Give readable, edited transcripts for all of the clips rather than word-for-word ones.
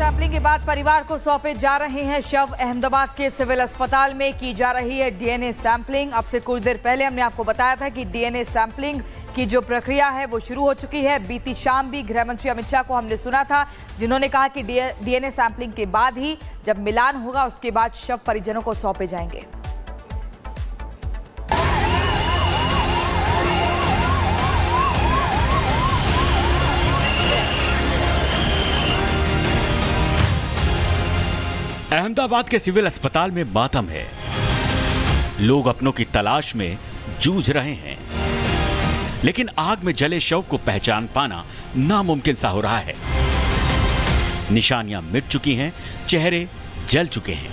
Sampling के बाद परिवार को सौंपे जा रहे हैं शव। अहमदाबाद के सिविल अस्पताल में की जा रही है डीएनए सैंपलिंग। अब से कुछ देर पहले हमने आपको बताया था कि डीएनए सैंपलिंग की जो प्रक्रिया है वो शुरू हो चुकी है। बीती शाम भी गृह मंत्री अमित शाह को हमने सुना था, जिन्होंने कहा कि डीएनए सैंपलिंग के बाद ही जब मिलान होगा उसके बाद शव परिजनों को सौंपे जाएंगे। अहमदाबाद के सिविल अस्पताल में मातम है। लोग अपनों की तलाश में जूझ रहे हैं, लेकिन आग में जले शव को पहचान पाना नामुमकिन सा हो रहा है। निशानियां मिट चुकी हैं, चेहरे जल चुके हैं।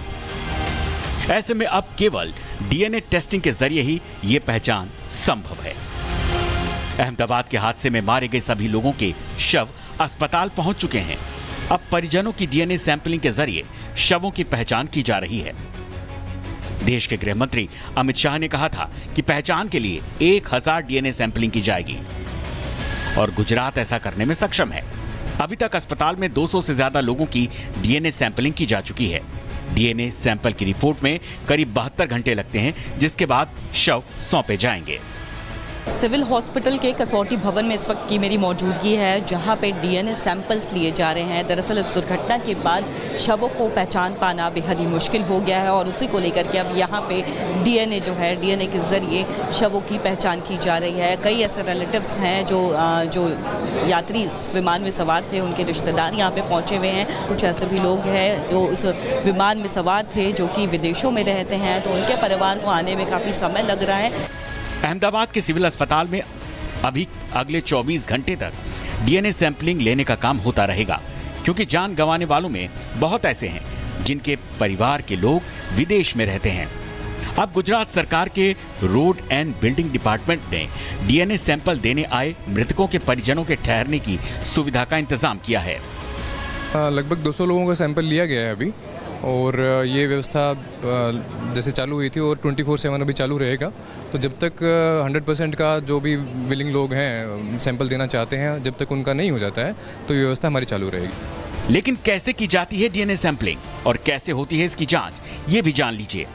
ऐसे में अब केवल डीएनए टेस्टिंग के जरिए ही यह पहचान संभव है। अहमदाबाद के हादसे में मारे गए सभी लोगों के शव अस्पताल पहुंच चुके हैं। अब परिजनों की डीएनए सैंपलिंग के जरिए शवों की पहचान की जा रही है। देश के गृह मंत्री अमित शाह ने कहा था कि पहचान के लिए 1000 डीएनए सैंपलिंग की जाएगी और गुजरात ऐसा करने में सक्षम है। अभी तक अस्पताल में 200 से ज्यादा लोगों की डीएनए सैंपलिंग की जा चुकी है। डीएनए सैंपल की रिपोर्ट में करीब 72 घंटे लगते हैं, जिसके बाद शव सौंपे जाएंगे। सिविल हॉस्पिटल के कसौटी भवन में इस वक्त की मेरी मौजूदगी है, जहां पे डीएनए सैंपल्स लिए जा रहे हैं। दरअसल इस दुर्घटना के बाद शवों को पहचान पाना बेहद ही मुश्किल हो गया है और उसी को लेकर के अब यहां पे डीएनए जो है, डीएनए के जरिए शवों की पहचान की जा रही है। कई ऐसे रिलेटिव्स हैं जो यात्री इस विमान में सवार थे, उनके रिश्तेदार यहाँ पे पहुँचे हुए हैं। कुछ ऐसे भी लोग हैं जो इस विमान में सवार थे जो कि विदेशों में रहते हैं, तो उनके परिवार को आने में काफ़ी समय लग रहा है। अहमदाबाद के सिविल अस्पताल में अभी अगले 24 घंटे तक डीएनए सैंपलिंग लेने का काम होता रहेगा, क्योंकि जान गंवाने वालों में बहुत ऐसे हैं जिनके परिवार के लोग विदेश में रहते हैं। अब गुजरात सरकार के रोड एंड बिल्डिंग डिपार्टमेंट ने डीएनए सैंपल देने आए मृतकों के परिजनों के ठहरने की सुविधा का इंतजाम किया है। लगभग 200 लोगों का सैंपल लिया गया है अभी, और ये व्यवस्था जैसे चालू हुई थी और 24/7 अभी चालू रहेगा। तो जब तक 100% का जो भी विलिंग लोग हैं सैंपल देना चाहते हैं, जब तक उनका नहीं हो जाता है तो ये व्यवस्था हमारी चालू रहेगी। लेकिन कैसे की जाती है डीएनए सैंपलिंग और कैसे होती है इसकी जांच, ये भी जान लीजिए।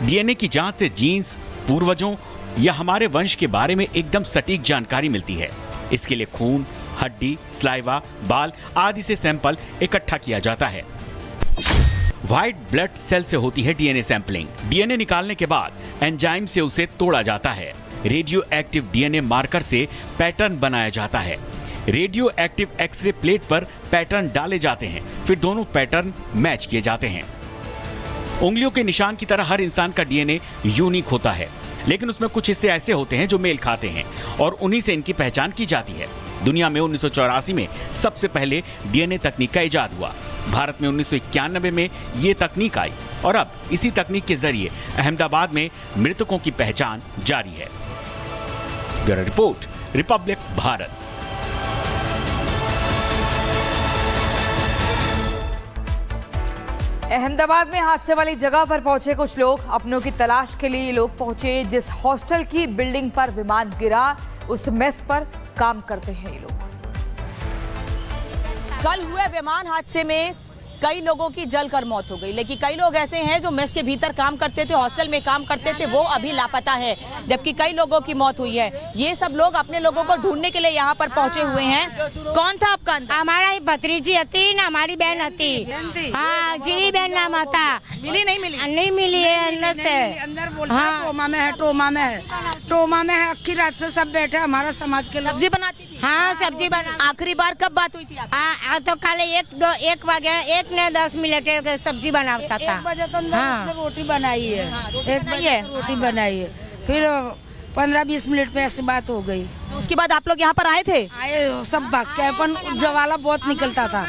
डीएनए की जांच से जीन्स, पूर्वजों या हमारे वंश के बारे में एकदम सटीक जानकारी मिलती है। इसके लिए खून, हड्डी, स्लाइवा, बाल आदि से सैंपल इकट्ठा किया जाता है। व्हाइट ब्लड सेल से होती है डीएनए सैंपलिंग। डीएनए निकालने के बाद एंजाइम से उसे तोड़ा जाता है। रेडियो एक्टिव डीएनए मार्कर से पैटर्न बनाया जाता है। रेडियो एक्टिव एक्सरे प्लेट पर पैटर्न डाले जाते हैं, फिर दोनों पैटर्न मैच किए जाते हैं। उंगलियों के निशान की तरह हर इंसान का डीएनए यूनिक होता है, लेकिन उसमें कुछ हिस्से ऐसे होते हैं जो मेल खाते हैं और उन्हीं से इनकी पहचान की जाती है। दुनिया में 1984 में सबसे पहले डीएनए तकनीक का इजाद हुआ। भारत में 1991 में ये तकनीक आई और अब इसी तकनीक के जरिए अहमदाबाद में मृतकों की पहचान जारी है। Bureau report, Republic Bharat. Ahmedabad में हादसे वाली जगह पर पहुंचे कुछ लोग। अपनों की तलाश के लिए लोग पहुंचे। जिस हॉस्टल की बिल्डिंग पर विमान गिरा, उस मेस पर काम करते हैं ये लोग। कल हुए विमान हादसे में कई लोगों की जलकर मौत हो गई, लेकिन कई लोग ऐसे हैं जो मेस के भीतर काम करते थे, हॉस्टल में काम करते थे, वो अभी लापता है, जबकि कई लोगों की मौत हुई है। ये सब लोग अपने लोगों को ढूंढने के लिए यहाँ पर पहुँचे हुए हैं। कौन था आपका? हमारा भतीजी हती ना, हमारी बहन हती। हाँ, जीरी बहन नाम आता। मिली नहीं मिली? नहीं मिली है अंदर से। अंदर बोलते हैं ट्रोमा में है, ट्रोमा में है, ट्रोमा में है। अक्खी रात से सब बैठे हमारा समाज के लोग। सब्जी बनाती थी? हाँ, सब्जी बना। आखिरी बार कब बात हुई थी आपकी? हाँ, तो खाली 1 बजे 1 ने 10 मिनट सब्जी बनाता था। 1 बजे तो उसने रोटी बनाई है। 1 बजे रोटी बनाई है, फिर 15-20 मिनट में ऐसी बात हो गई। तो उसके बाद आप लोग यहाँ पर आए थे? आए, सब भाग के। अपन जवाला बहुत निकलता था।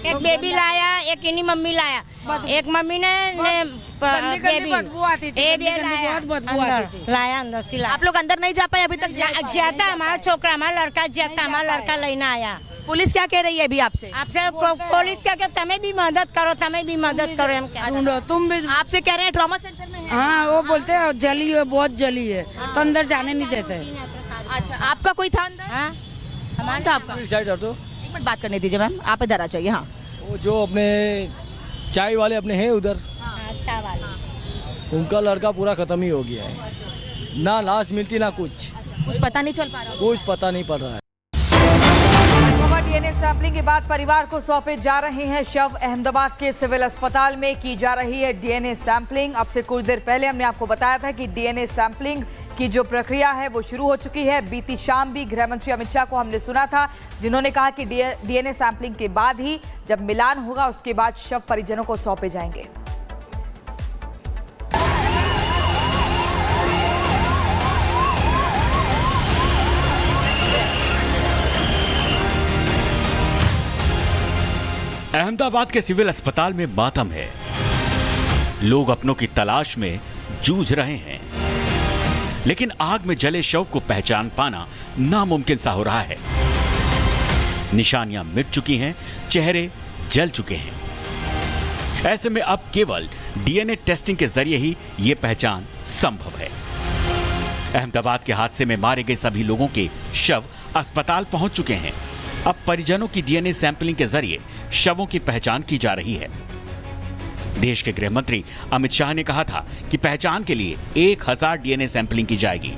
एक बेबी लाया, एक इन्हीं मम्मी लाया। एक मम्मी ने बदबू आती थी, बहुत बदबू आती थी। लाया अंदर से। आप लोग अंदर नहीं जा पाए अभी तक? जाता हमारा छोकरा, हमारा लड़का जाता, हमारा लड़का लेना आया। पुलिस क्या कह रही है अभी आपसे? पुलिस क्या कहते, तमें भी मदद करो, तमें भी मदद करो। हम ढूंढो, तुम भी। आपसे कह रहे हैं ट्रॉमा सेंटर में है? हाँ, वो बोलते हैं जली है, बहुत जली है, तो अंदर जाने नहीं देते। अच्छा, आपका कोई था अंदर? हाँ, हमारा था आपका? एक मिनट बात करने दीजिए मैम, आप इधर आ जाइए। हाँ, वो जो अपने चाय वाले अपने हैं उधर, अच्छा वाला उनका लड़का पूरा खत्म ही हो गया है। ना लाश मिलती ना कुछ पता नहीं चल पा रहा। कुछ पता नहीं पड़ रहा है। डीएनए सैंपलिंग के बाद परिवार को सौंपे जा रहे हैं शव। अहमदाबाद के सिविल अस्पताल में की जा रही है डीएनए सैंपलिंग। अब से कुछ देर पहले हमने आपको बताया था कि डीएनए सैंपलिंग की जो प्रक्रिया है वो शुरू हो चुकी है। बीती शाम भी गृह मंत्री अमित शाह को हमने सुना था, जिन्होंने कहा कि डीएनए सैंपलिंग के बाद ही जब मिलान होगा उसके बाद शव परिजनों को सौंपे जाएंगे। अहमदाबाद के सिविल अस्पताल में मातम है। लोग अपनों की तलाश में जूझ रहे हैं, लेकिन आग में जले शव को पहचान पाना नामुमकिन सा हो रहा है। निशानियां मिट चुकी हैं, चेहरे जल चुके हैं। ऐसे में अब केवल डीएनए टेस्टिंग के जरिए ही यह पहचान संभव है। अहमदाबाद के हादसे में मारे गए सभी लोगों के शव अस्पताल पहुंच चुके हैं। अब परिजनों की डीएनए सैंपलिंग के जरिए शवों की पहचान की जा रही है। देश के गृह मंत्री अमित शाह ने कहा था कि पहचान के लिए 1000 डीएनए सैंपलिंग की जाएगी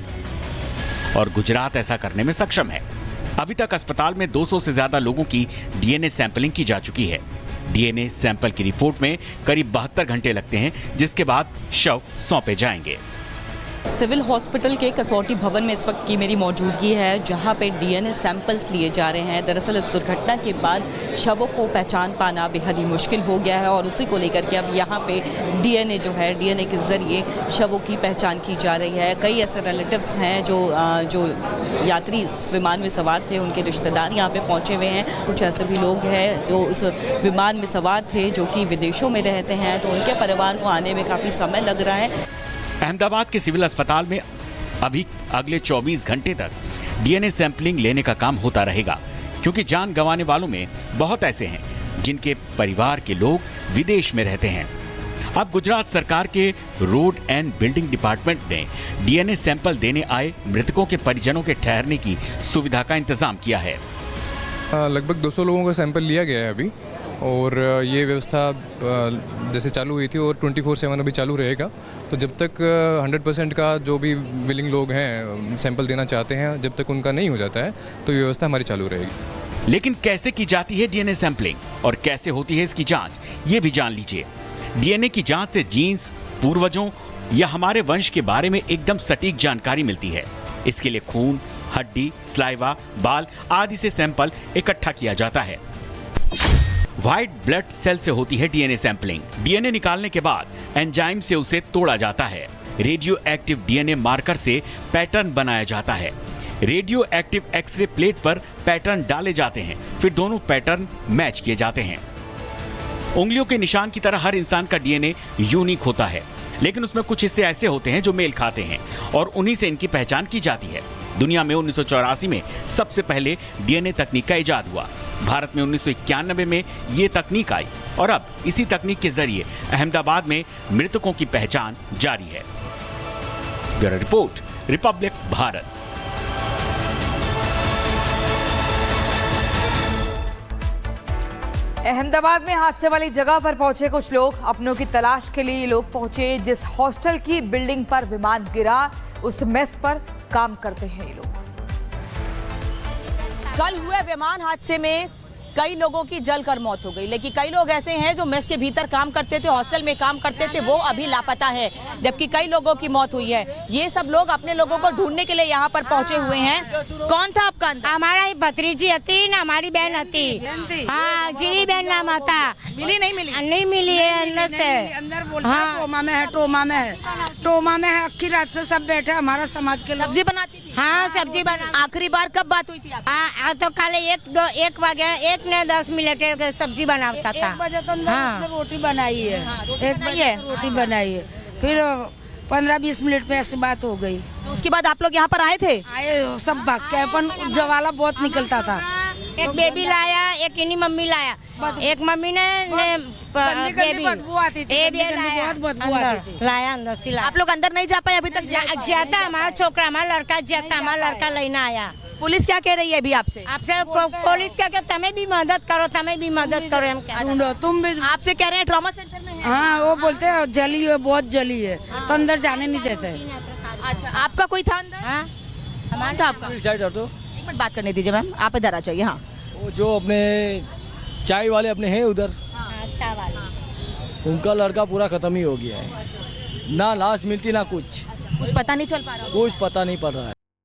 और गुजरात ऐसा करने में सक्षम है। अभी तक अस्पताल में 200 से ज्यादा लोगों की डीएनए सैंपलिंग की जा चुकी है। डीएनए सैंपल की रिपोर्ट में करीब 72 घंटे लगते हैं, जिसके बाद शव सौंपे जाएंगे। सिविल हॉस्पिटल के कसौटी भवन में इस वक्त की मेरी मौजूदगी है, जहां पे डीएनए सैंपल्स लिए जा रहे हैं। दरअसल इस दुर्घटना के बाद शवों को पहचान पाना बेहद ही मुश्किल हो गया है और उसी को लेकर के अब यहां पे डीएनए जो है, डीएनए के जरिए शवों की पहचान की जा रही है। कई ऐसे रिलेटिव्स हैं जो यात्री इस विमान में सवार थे, उनके रिश्तेदार यहाँ पे पहुँचे हुए हैं। कुछ ऐसे भी लोग हैं जो उस विमान में सवार थे जो कि विदेशों में रहते हैं, तो उनके परिवार को आने में काफ़ी समय लग रहा है। अहमदाबाद के सिविल अस्पताल में अभी अगले 24 घंटे तक डीएनए सैंपलिंग लेने का काम होता रहेगा, क्योंकि जान गंवाने वालों में बहुत ऐसे हैं जिनके परिवार के लोग विदेश में रहते हैं। अब गुजरात सरकार के रोड एंड बिल्डिंग डिपार्टमेंट ने डीएनए सैंपल देने आए मृतकों के परिजनों के ठहरने की सुविधा का इंतजाम किया है। लगभग 200 लोगों का सैंपल लिया गया है अभी, और ये व्यवस्था जैसे चालू हुई थी और 24/7 अभी चालू रहेगा। तो जब तक 100% का जो भी विलिंग लोग हैं सैंपल देना चाहते हैं, जब तक उनका नहीं हो जाता है तो ये व्यवस्था हमारी चालू रहेगी। लेकिन कैसे की जाती है डीएनए सैंपलिंग और कैसे होती है इसकी जांच, ये भी जान लीजिए। डीएनए की जांच से जीन्स, पूर्वजों या हमारे वंश के बारे में एकदम सटीक जानकारी मिलती है। इसके लिए खून, हड्डी, स्लाइवा, बाल आदि से सैंपल इकट्ठा किया जाता है। व्हाइट ब्लड सेल से होती है डीएनए सैंपलिंग। डीएनए निकालने के बाद एंजाइम से उसे तोड़ा जाता है। रेडियो एक्टिव डीएनए मार्कर से पैटर्न बनाया जाता है। रेडियो एक्टिव एक्सरे प्लेट पर पैटर्न डाले जाते हैं, फिर दोनों पैटर्न मैच किए जाते हैं। उंगलियों के निशान की तरह हर इंसान का डीएनए यूनिक होता है, लेकिन उसमें कुछ हिस्से ऐसे होते हैं जो मेल खाते हैं और उन्हीं से इनकी पहचान की जाती है। दुनिया में 1984 में सबसे पहले डीएनए तकनीक का इजाद हुआ। भारत में 1991 में ये तकनीक आई और अब इसी तकनीक के जरिए अहमदाबाद में मृतकों की पहचान जारी है। Bureau report, Republic Bharat. Ahmedabad में हादसे वाली जगह पर पहुंचे कुछ लोग। अपनों की तलाश के लिए लोग पहुंचे। जिस हॉस्टल की बिल्डिंग पर विमान गिरा, उस मेस पर काम करते हैं ये लोग। कल हुए विमान हादसे में कई लोगों की जलकर मौत हो गई, लेकिन कई लोग ऐसे हैं जो मेस के भीतर काम करते थे, हॉस्टल में काम करते थे, वो अभी लापता है, जबकि कई लोगों की मौत हुई है। ये सब लोग अपने लोगों को ढूंढने के लिए यहाँ पर पहुंचे हुए हैं। कौन था आपका अंदर? हमारा भतीजी हती ना, हमारी बहन हती। हाँ, जी बहन नाम आता। मिली नहीं मिली? नहीं मिली है अंदर से। अंदर बोलता है ट्रोमा में है, ट्रोमा में है, ट्रोमा में है। आखिर रात से सब बैठे हमारा समाज के लोग। सब्जी बनाती थी? हाँ, सब्जी बना। आखिरी बार कब बात हुई थी आपकी? तो खाली 1 बजे 1 ने 10 मिनट सब्जी बनाता था। 1 बजे तो उसने रोटी बनाई है। 1 बजे रोटी बनाई है, फिर 15-20 मिनट में ऐसी बात हो गई। तो उसके बाद आप लोग यहाँ पर आए थे? आए, सब भाग के। अपन जवाला बहुत निकलता था। एक बेबी लाया, एक इन्हीं मम्मी लाया। एक मम्मी ने बदबू आती थी, बहुत बदबू आती थी। लाया अंदर से। आप लोग अंदर नहीं जा पाए अभी तक? जाता हमारा छोकरा, हमारा लड़का जाता, हमारा लड़का लेना आया। पुलिस क्या कह रही है अभी आपसे? आपसे पुलिस क्या कहते तमें भी मदद करो, तमें भी मदद करो, हम क्या ढूंढो तुम भी। आपसे कह रहे हैं ट्रॉमा सेंटर में है। हाँ वो बोलते हैं जली है, बहुत जली है, तो अंदर जाने नहीं देते। अच्छा, आपका कोई था अंदर? हाँ हमारा था आपका? साइड हटो। एक मिनट बात करने दीजिए मैम, आप इधर आ जाइए। हाँ, वो जो अपने चाय वाले अपने हैं उधर, अच्छा वाला उनका लड़का पूरा खत्म ही हो गया है। ना लाश मिलती ना कुछ कुछ पता नहीं चल पा रहा। कुछ पता नहीं पड़ रहा है।